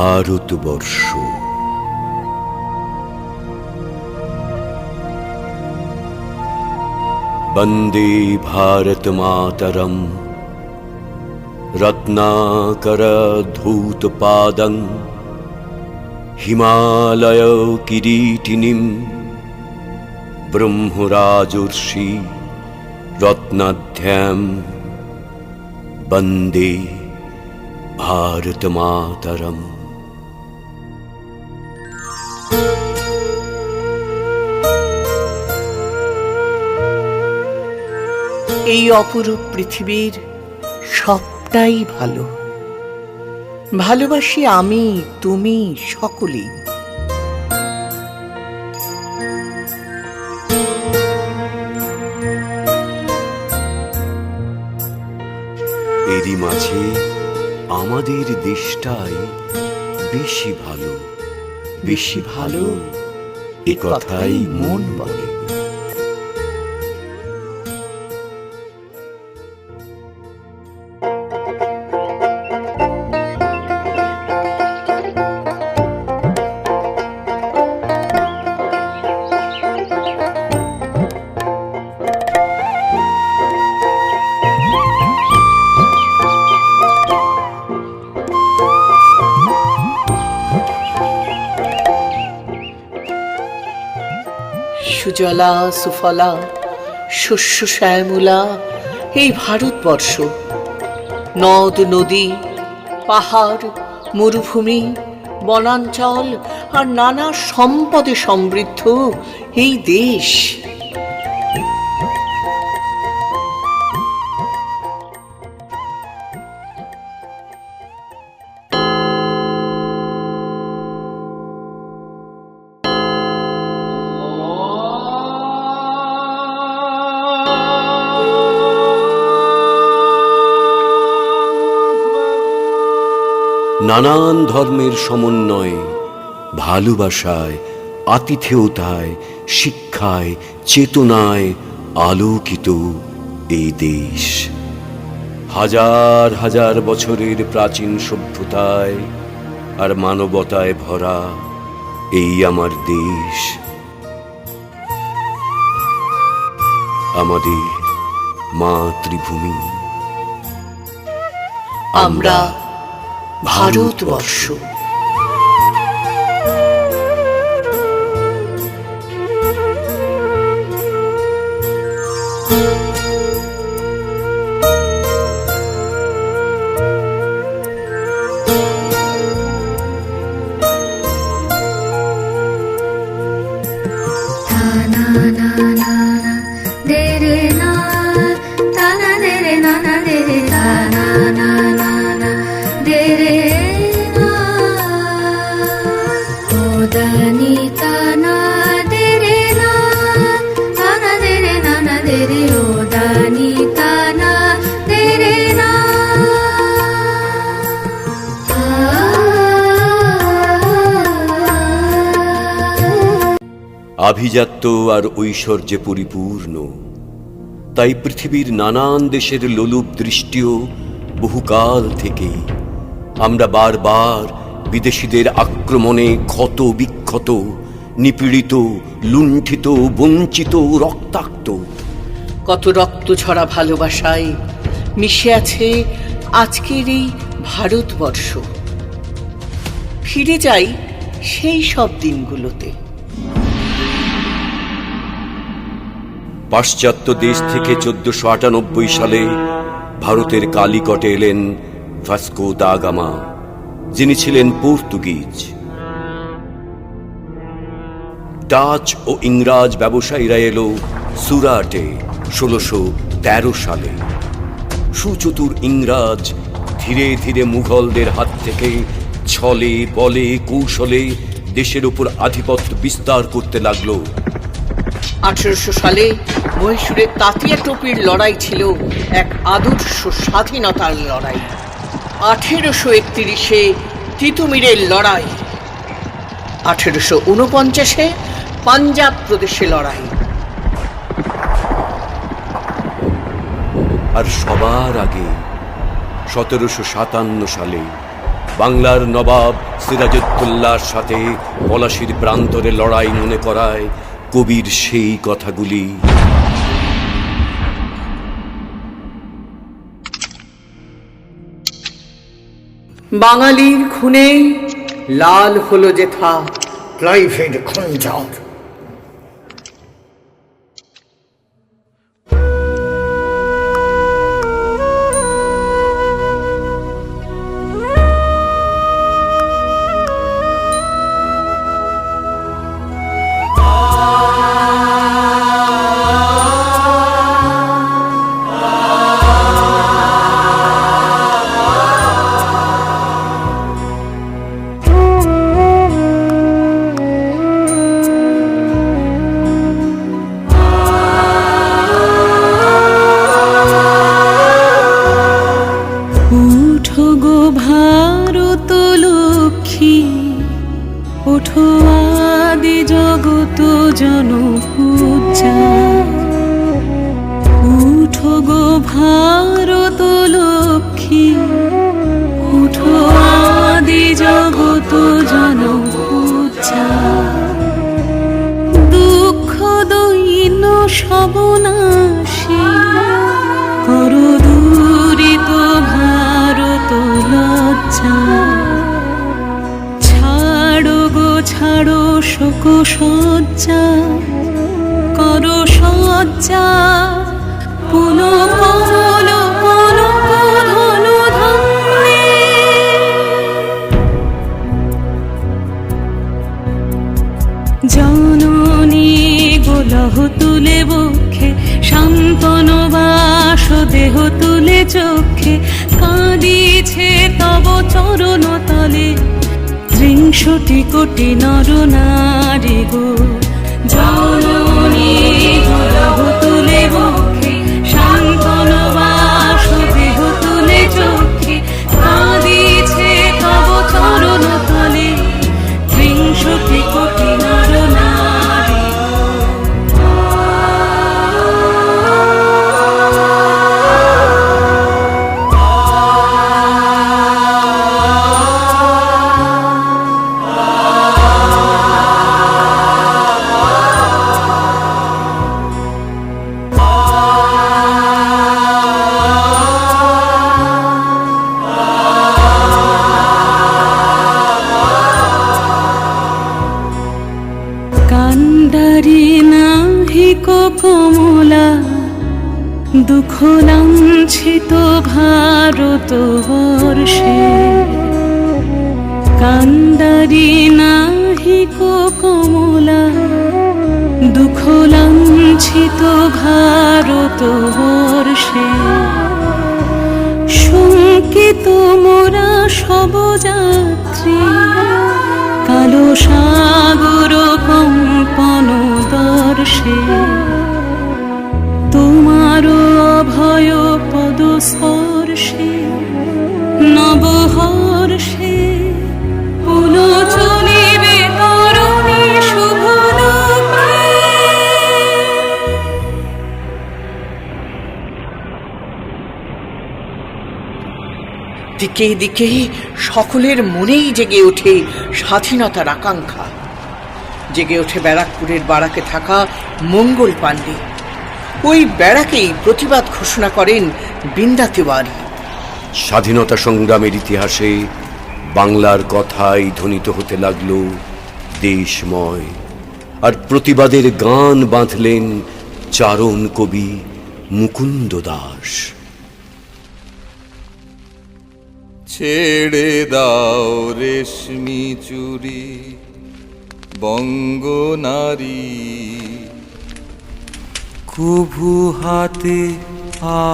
ভারতবর্ষ। বন্দে ভারত মাতরম রত্নাকর ধূত পাদং হিমালয় কিরীটিনীম ব্রহ্মরাজর্ষি রত্নাঢ্যাম বন্দে ভারত মাতরম। এই অপরূপ পৃথিবীর সবটাই ভালো। ভালোবাসি আমি, তুমি, সকলেই। এরই মাঝে আমাদের দেশটাই বেশি ভালো, বেশি ভালো, এ কথাই মন বলে। সুজলা সুফলা শস্য শ্যামলা এই ভারতবর্ষ, নদ নদী, পাহাড়, মরুভূমি, বনাঞ্চল আর নানা সম্পদে সমৃদ্ধ এই দেশ। নানান ধর্মের সমন্বয়ে, ভালোবাসায়, আতিথেয়তায়, শিক্ষায়, চেতনায় আলোকিত এই দেশ। হাজার হাজার বছরের প্রাচীন সভ্যতায় আর মানবতায় ভরা এই আমার দেশ, আমাদের মাতৃভূমি। আমরা ভারতবর্ষ। আভিজাত্য আর ঐশ্বর্যে পরিপূর্ণ, তাই পৃথিবীর নানান দেশের লোলুপ দৃষ্টিও বহুকাল থেকে আমরা বারবার বিদেশিদের আক্রমণে ক্ষত বিক্ষত, নিপীড়িত, লুণ্ঠিত, বঞ্চিত, রক্তাক্ত। কত রক্ত ঝরা ভালোবাসায় মিশে আছে আজকের এই ভারতবর্ষ। ফিরে যাই সেই সব দিনগুলোতে। পাশ্চাত্য দেশ থেকে 1498 সালে ভারতের কালিকটে এলেন ভাস্কো দা গামা, যিনি ছিলেন পর্তুগিজ। ডাচ ও ইংরাজ ব্যবসায়ীরা এলো সুরাটে 1613 সালে। সুচতুর ইংরাজ ধীরে ধীরে মুঘলদের হাত থেকে ছলে বলে কৌশলে দেশের উপর আধিপত্য বিস্তার করতে লাগলো। 1800 সালে মহীশূরের তাঁতিয়া টোপির লড়াই ছিল এক আদর্শ স্বাধীনতার লড়াই। 1831-এ তিতুমিরের লড়াই, 1849-এ পাঞ্জাব প্রদেশে লড়াই। আর সবার আগে 1757 সালে বাংলার নবাব সিরাজউদ্দৌলার সাথে পলাশীর প্রান্তরে লড়াই মনে করায় কবির সেই কথাগুলি। বাঙালির খুনে লাল হলো যেথা ক্লাইভের খঞ্জর। ভারত লক্ষ্মী ওঠো আদি জগত জনপূজা, উঠো গো ভারত লক্ষ্মী ওঠো আদি জগত জনপূজা। দুঃখ দৈন্য সবনাশী করো দূরিত ভারত লজ্জা। ছাড়ো গো ছাড়ো শোক সজ্জা, করো সজ্জা পুন কমল কনক ধনু ধান্যে। জননী গোলহ তুলে বক্ষে, শান্তন বাস দেহ তুলে চোখে, কাঁদিছে তব চরণ তলে ৬৩ কোটি নর নারী গো। জননী গোলহ তুলে বক্ষে, শান্তন বাস দেহ তুলে চোখে, কাঁদিছে তব চরণ তলে ৬৩ কোটি নর নারী। কান্ডারি নাহিক কমলা দুঃখ লাঞ্ছিত ভারত বর্ষে। কান্ডারি নাহিক কমলা দুঃখ লাঞ্ছিত ভারত বর্ষে। শঙ্কিত মোরা সব যাত্রী কালো সাগর কম্পন দর্শে। তোমার অভয় পদ স্পর্শে নবহর্ষে পুন চলিবে তরুণী শুভ লক্ষ্যে। দিকে দিকে সকলের মনেই জেগে ওঠে স্বাধীনতার আকাঙ্ক্ষা। জেগে ওঠে ব্যারাকপুরের বারাকে থাকা মঙ্গল পাণ্ডে। ওই ব্যারাকেই প্রতিবাদ ঘোষণা করেন বিন্দা তিওয়ারি। স্বাধীনতা সংগ্রামের ইতিহাসে বাংলার কথাই ধ্বনিত হতে লাগলো দেশময়। আর প্রতিবাদের গান বাঁধলেন চারণ কবি মুকুন্দ দাস। ছেড়ে দাও রেশমি চুরি বঙ্গ নারী, কভু হাতে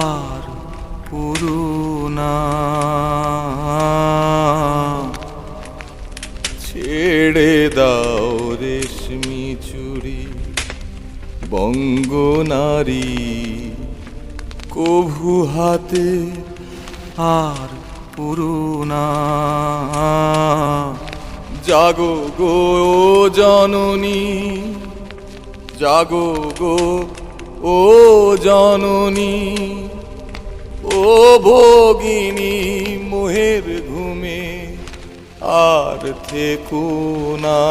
আর পুরোনা। ছেড়ে দাও রেশমি চুরি বঙ্গ নারী, কভু হাতে আর পুরোনা। জাগো গো জননী, জাগো গো ও জননী, ও ভগিনী মোহের ঘুমে আর থেকো না,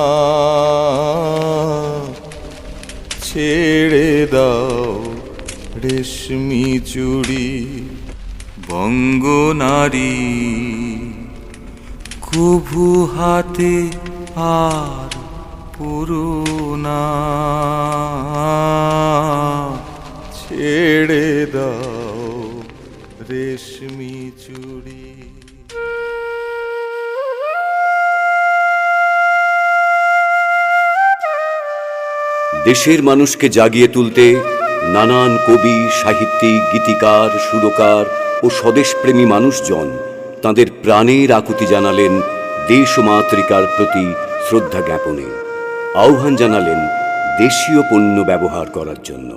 ছেড়ে দাও রেশমি চুড়ি। বঙ্গনারী কভু হাতে আর পুরো না, ছেড়ে দাও রেশমি চুড়ি। দেশের মানুষকে জাগিয়ে তুলতে নানান কবি, সাহিত্যিক, গীতিকার, সুরকার ও স্বদেশপ্রেমী মানুষজন তাঁদের প্রাণের আকুতি জানালেন দেশ ও মাতৃকার প্রতি শ্রদ্ধা জ্ঞাপনে। আহ্বান জানালেন দেশীয় পণ্য ব্যবহার করার জন্য।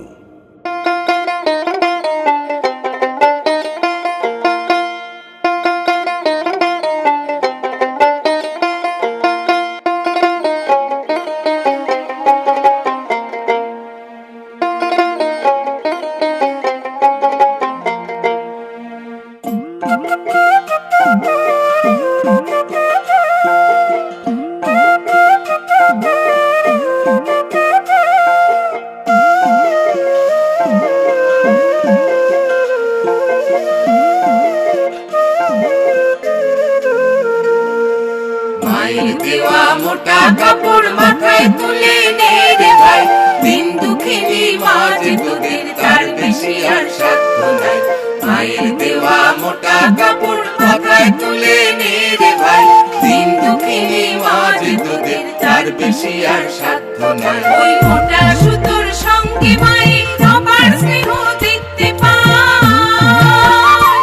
মায়ের দেওয়া মোটা কাপড় মাথায় তুলে নে রে ভাই, দিন দুঃখিনী মাঝ তোদের তার বেশি আর সাধ্য নাই। মায়ের দেওয়া মোটা কাপড় মাথায় তুলে নে রে ভাই, দিন দুঃখিনী মাঝ তোদের তার বেশি আর সাধ্য নাই। ওই মোটা সুতোর সঙ্গে মায়ের অপার স্নেহ দেখতে পাই,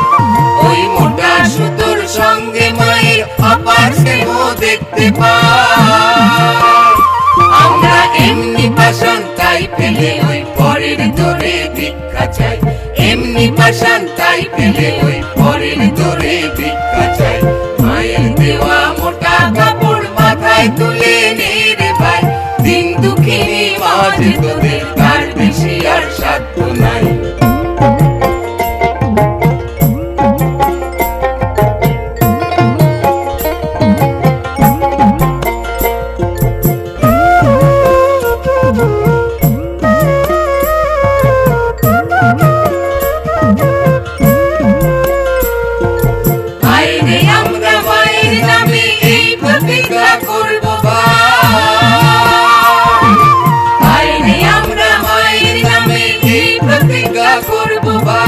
ওই মোটা সুতোর সঙ্গে মায়ের অপার স্নেহ দেখতে পাই। আমরা এমনি পাষাণ তাই পেলে ওই পরের দরে ভিক্ষা চাই, এমনি পাষাণ তাই পেলে ওই পরের দরে ভিক্ষা চাই। মায়ের দেওয়া মোটা কাপড় মাথায় তুলে নে রে ভাই, দিন দুঃখিনী মাঝ তোদের তার বেশি আর সাধ্য নাই। আইরে আমরা মায়ের নামে এই প্রতিজ্ঞা করব ভাই, আইরে আমরা মায়ের নামে এই প্রতিজ্ঞা করব ভাই।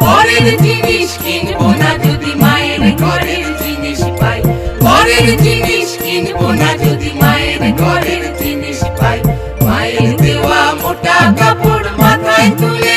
পরের জিনিস কিনবো না যদি মায়ের ঘরের জিনিস পাই, পরের জিনিস কিনবো না যদি মায়ের ঘরের জিনিস পাই। মায়ের দেওয়া মোটা কাপড় মাথায় তুলে